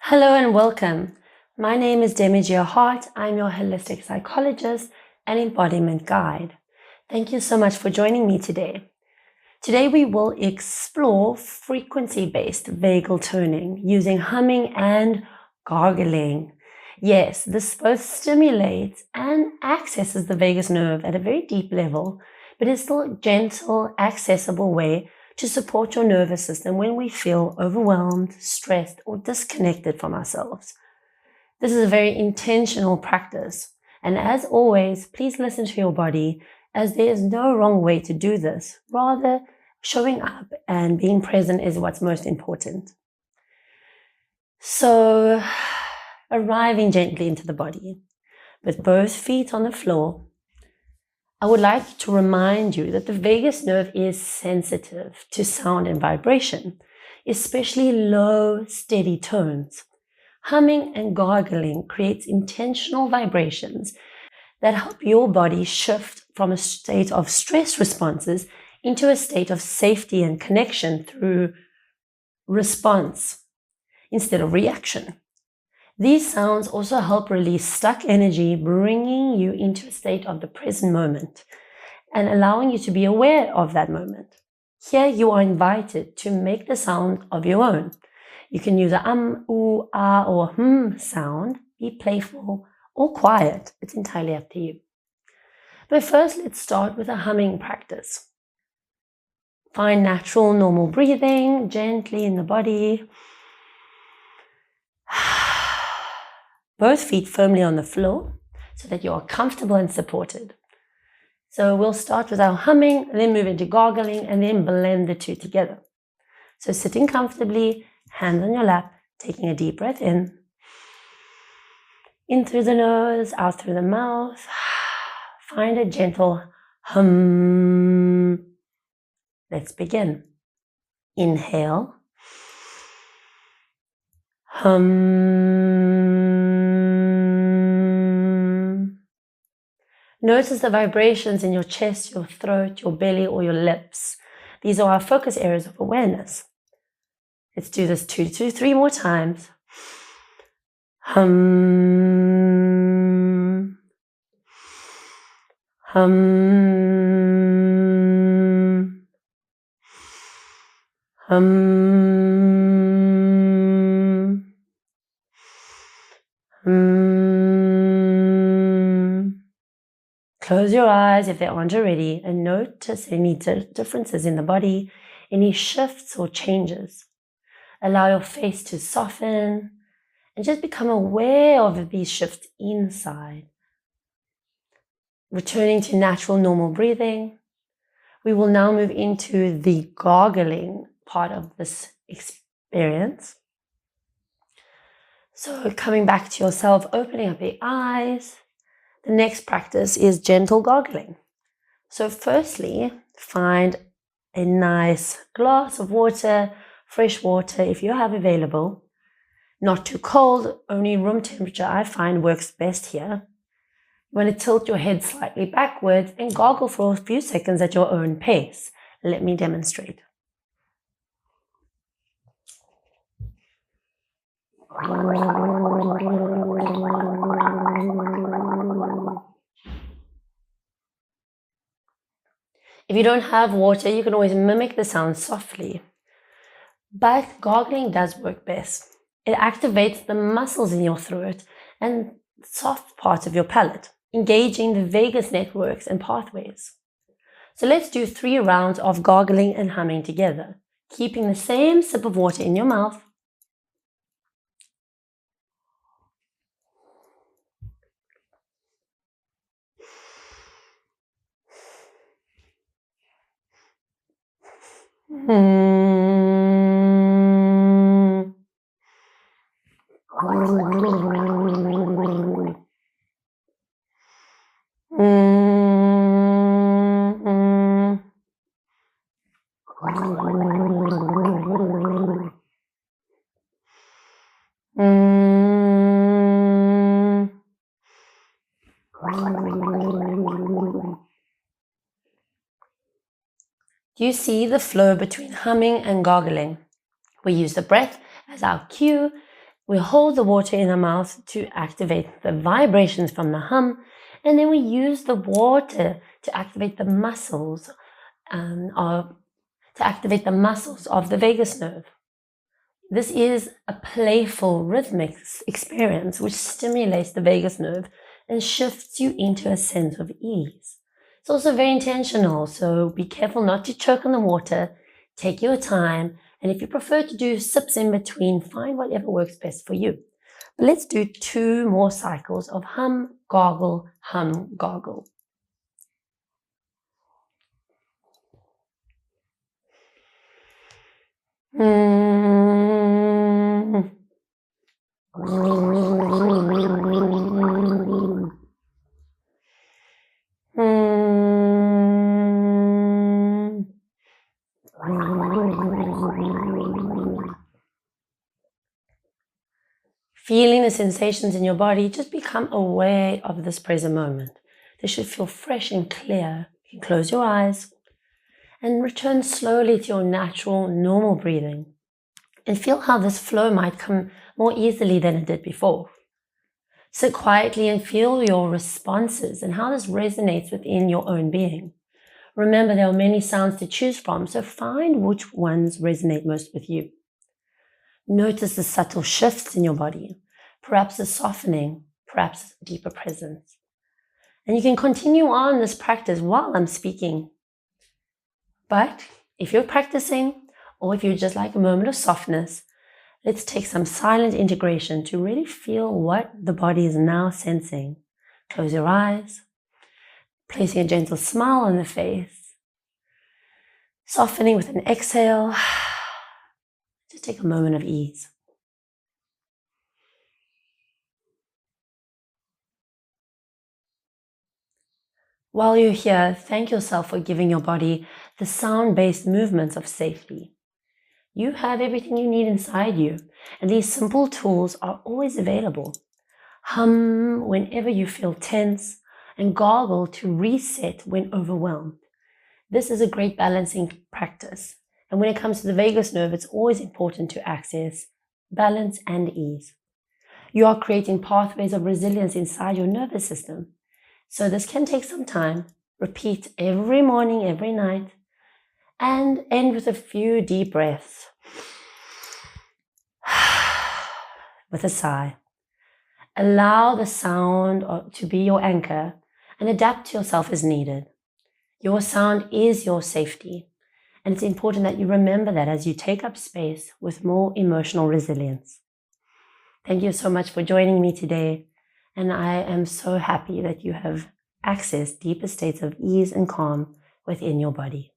Hello and welcome. My name is Demigia Hart. I'm your holistic psychologist and embodiment guide. Thank you so much for joining me today. Today we will explore frequency-based vagal toning using humming and gargling. Yes, this both stimulates and accesses the vagus nerve at a very deep level, but is still a gentle, accessible way to support your nervous system when we feel overwhelmed, stressed, or disconnected from ourselves. This is a very intentional practice, and as always, please listen to your body, as there is no wrong way to do this. Rather, showing up and being present is what's most important. So, arriving gently into the body, with both feet on the floor, I would like to remind you that the vagus nerve is sensitive to sound and vibration, especially low, steady tones. Humming and gargling creates intentional vibrations that help your body shift from a state of stress responses into a state of safety and connection through response instead of reaction. These sounds also help release stuck energy, bringing you into a state of the present moment and allowing you to be aware of that moment. Here you are invited to make the sound of your own. You can use a ooh, ah, or sound, be playful or quiet. It's entirely up to you. But first, let's start with a humming practice. Find natural, normal breathing gently in the body. Both feet firmly on the floor so that you are comfortable and supported. So we'll start with our humming, then move into gargling, and then blend the two together. So sitting comfortably, hands on your lap, taking a deep breath in through the nose, out through the mouth. Find a gentle hum. Let's begin. Inhale. Hum. Notice the vibrations in your chest, your throat, your belly, or your lips. These are our focus areas of awareness. Let's do this 2 to 3 more times. Hum. Hum. Hum. Hum. Close your eyes if they aren't already and notice any differences in the body, any shifts or changes. Allow your face to soften and just become aware of these shifts inside. Returning to natural, normal breathing, we will now move into the gargling part of this experience. So coming back to yourself, opening up the eyes. The next practice is gentle gargling. So firstly, find a nice glass of water, fresh water if you have available. Not too cold, only room temperature I find works best here. You want to tilt your head slightly backwards and gargle for a few seconds at your own pace. Let me demonstrate. If you don't have water, you can always mimic the sound softly. But gargling does work best. It activates the muscles in your throat and soft parts of your palate, engaging the vagus networks and pathways. So let's do 3 rounds of gargling and humming together, keeping the same sip of water in your mouth. Do you see the flow between humming and gargling? We use the breath as our cue We hold the water in our mouth to activate the vibrations from the hum, and then we use the water to activate the muscles of the vagus nerve. This is a playful rhythmic experience which stimulates the vagus nerve and shifts you into a sense of ease. It's also very intentional, so be careful not to choke on the water. Take your time, and if you prefer to do sips in between, find whatever works best for you. But let's do 2 more cycles of hum, gargle, hum, gargle. Feeling the sensations in your body, just become aware of this present moment. They should feel fresh and clear. You can close your eyes and return slowly to your natural, normal breathing. And feel how this flow might come more easily than it did before. Sit quietly and feel your responses and how this resonates within your own being. Remember, there are many sounds to choose from, so find which ones resonate most with you. Notice the subtle shifts in your body, perhaps a softening, perhaps a deeper presence. And you can continue on this practice while I'm speaking. But if you're practicing, or if you just like a moment of softness, let's take some silent integration to really feel what the body is now sensing. Close your eyes, placing a gentle smile on the face, softening with an exhale. Just take a moment of ease. While you're here, thank yourself for giving your body the sound-based movements of safety. You have everything you need inside you, and these simple tools are always available. Hum whenever you feel tense, and gargle to reset when overwhelmed. This is a great balancing practice. And when it comes to the vagus nerve, it's always important to access balance and ease. You are creating pathways of resilience inside your nervous system. So this can take some time. Repeat every morning, every night, and end with a few deep breaths. With a sigh. Allow the sound to be your anchor and adapt to yourself as needed. Your sound is your safety. And it's important that you remember that as you take up space with more emotional resilience. Thank you so much for joining me today. And I am so happy that you have accessed deeper states of ease and calm within your body.